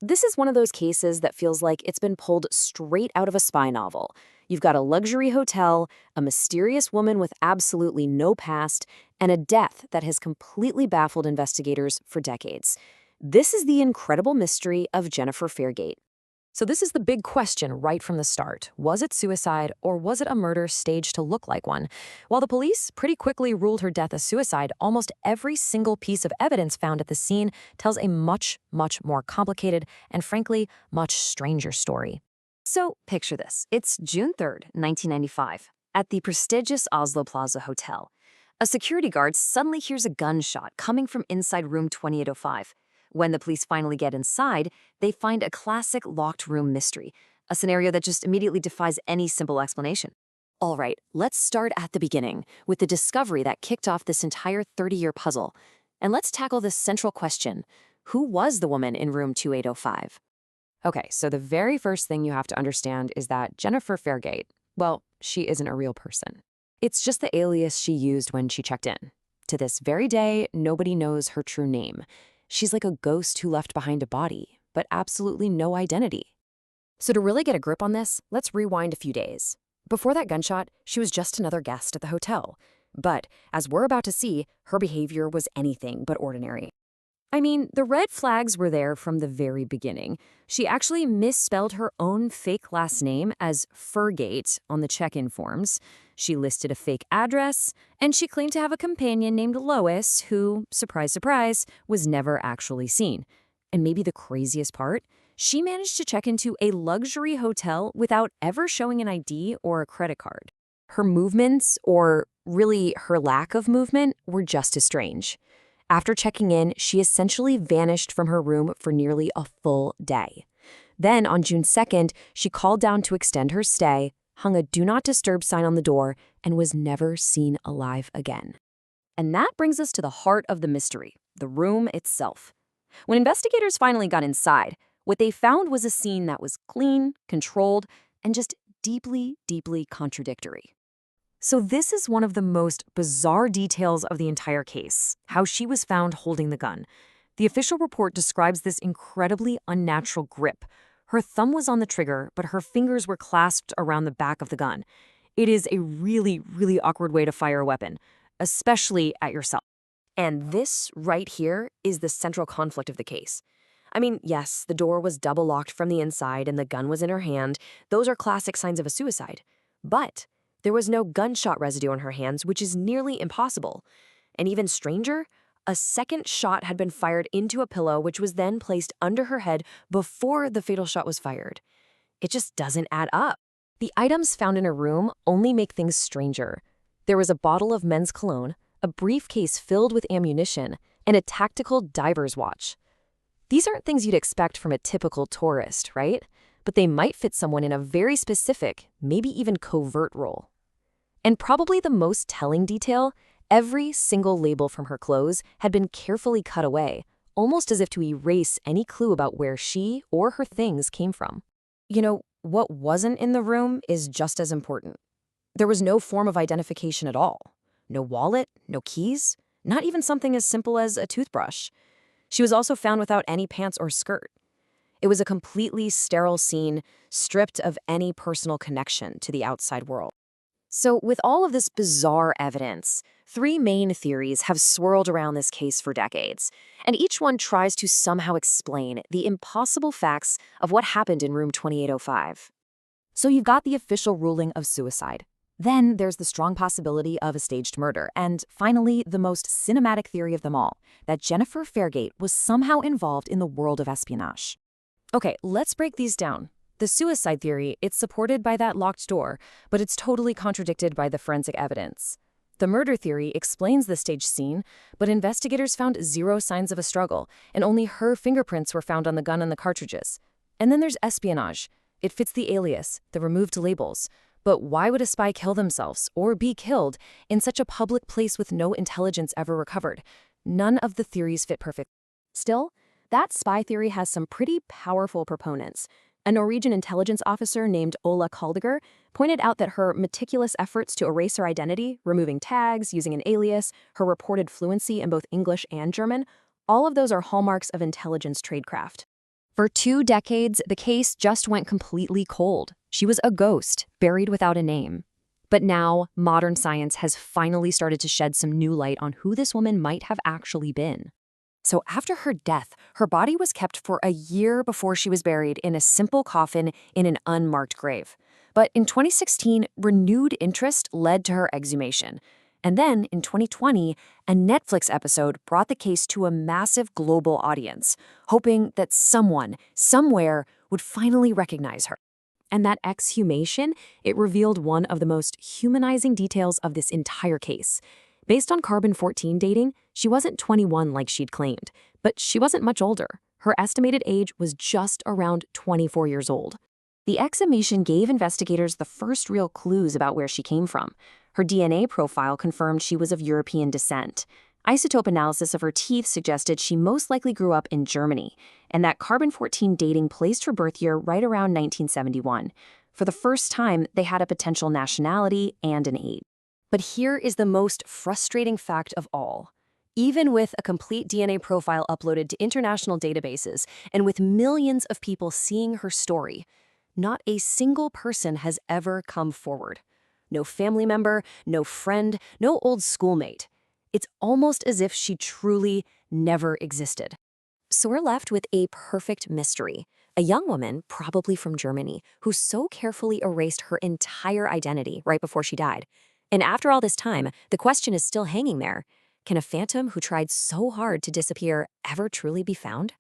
This is one of those cases that feels like it's been pulled straight out of a spy novel. You've got a luxury hotel, a mysterious woman with absolutely no past, and a death that has completely baffled investigators for decades. This is the incredible mystery of Jennifer Fairgate. So this is the big question right from the start. Was it suicide or was it a murder staged to look like one? While the police pretty quickly ruled her death a suicide, almost every single piece of evidence found at the scene tells a much more complicated and frankly, much stranger story. So picture this. It's June 3rd, 1995, at the prestigious Oslo Plaza Hotel. A security guard suddenly hears a gunshot coming from inside room 2805. When the police finally get inside, they find a classic locked room mystery, a scenario that just immediately defies any simple explanation. All right, let's start at the beginning, with the discovery that kicked off this entire 30-year puzzle. And let's tackle this central question. Who was the woman in room 2805? Okay, so the very first thing you have to understand is that Jennifer Fairgate, well, she isn't a real person. It's just the alias she used when she checked in. To this very day, nobody knows her true name. She's like a ghost who left behind a body, but absolutely no identity. So to really get a grip on this, let's rewind a few days. Before that gunshot, she was just another guest at the hotel. But, as we're about to see, her behavior was anything but ordinary. I mean, the red flags were there from the very beginning. She actually misspelled her own fake last name as Fergate on the check-in forms. She listed a fake address, and she claimed to have a companion named Lois who, surprise, surprise, was never actually seen. And maybe the craziest part? She managed to check into a luxury hotel without ever showing an ID or a credit card. Her movements, or really her lack of movement, were just as strange. After checking in, she essentially vanished from her room for nearly a full day. Then, on June 2nd, she called down to extend her stay, hung a Do Not Disturb sign on the door, and was never seen alive again. And that brings us to the heart of the mystery, the room itself. When investigators finally got inside, what they found was a scene that was clean, controlled, and just deeply contradictory. So this is one of the most bizarre details of the entire case, how she was found holding the gun. The official report describes this incredibly unnatural grip. Her thumb was on the trigger, but her fingers were clasped around the back of the gun. It is a really awkward way to fire a weapon, especially at yourself. And this right here is the central conflict of the case. I mean, yes, the door was double locked from the inside and the gun was in her hand. Those are classic signs of a suicide. But there was no gunshot residue on her hands, which is nearly impossible. And even stranger, a second shot had been fired into a pillow, which was then placed under her head before the fatal shot was fired. It just doesn't add up. The items found in her room only make things stranger. There was a bottle of men's cologne, a briefcase filled with ammunition, and a tactical diver's watch. These aren't things you'd expect from a typical tourist, right? But they might fit someone in a very specific, maybe even covert role. And probably the most telling detail, every single label from her clothes had been carefully cut away, almost as if to erase any clue about where she or her things came from. What wasn't in the room is just as important. There was no form of identification at all. No wallet, no keys, not even something as simple as a toothbrush. She was also found without any pants or skirt. It was a completely sterile scene, stripped of any personal connection to the outside world. So with all of this bizarre evidence, three main theories have swirled around this case for decades, and each one tries to somehow explain the impossible facts of what happened in room 2805. So you've got the official ruling of suicide. Then there's the strong possibility of a staged murder, and finally, the most cinematic theory of them all, that Jennifer Fairgate was somehow involved in the world of espionage. Okay, let's break these down. The suicide theory, it's supported by that locked door, but it's totally contradicted by the forensic evidence. The murder theory explains the staged scene, but investigators found zero signs of a struggle, and only her fingerprints were found on the gun and the cartridges. And then there's espionage. It fits the alias, the removed labels. But why would a spy kill themselves, or be killed, in such a public place with no intelligence ever recovered? None of the theories fit perfect. Still, that spy theory has some pretty powerful proponents. A Norwegian intelligence officer named Ola Kaldiger pointed out that her meticulous efforts to erase her identity, removing tags, using an alias, her reported fluency in both English and German, all of those are hallmarks of intelligence tradecraft. For 2 decades, the case just went completely cold. She was a ghost, buried without a name. But now, modern science has finally started to shed some new light on who this woman might have actually been. So after her death, her body was kept for a year before she was buried in a simple coffin in an unmarked grave. But in 2016, renewed interest led to her exhumation. And then, in 2020, a Netflix episode brought the case to a massive global audience, hoping that someone, somewhere, would finally recognize her. And that exhumation, it revealed one of the most humanizing details of this entire case. Based on carbon-14 dating, she wasn't 21 like she'd claimed, but she wasn't much older. Her estimated age was just around 24 years old. The exhumation gave investigators the first real clues about where she came from. Her DNA profile confirmed she was of European descent. Isotope analysis of her teeth suggested she most likely grew up in Germany, and that carbon-14 dating placed her birth year right around 1971. For the first time, they had a potential nationality and an age. But here is the most frustrating fact of all. Even with a complete DNA profile uploaded to international databases, and with millions of people seeing her story, not a single person has ever come forward. No family member, no friend, no old schoolmate. It's almost as if she truly never existed. So we're left with a perfect mystery. A young woman, probably from Germany, who so carefully erased her entire identity right before she died. And after all this time, the question is still hanging there. Can a phantom who tried so hard to disappear ever truly be found?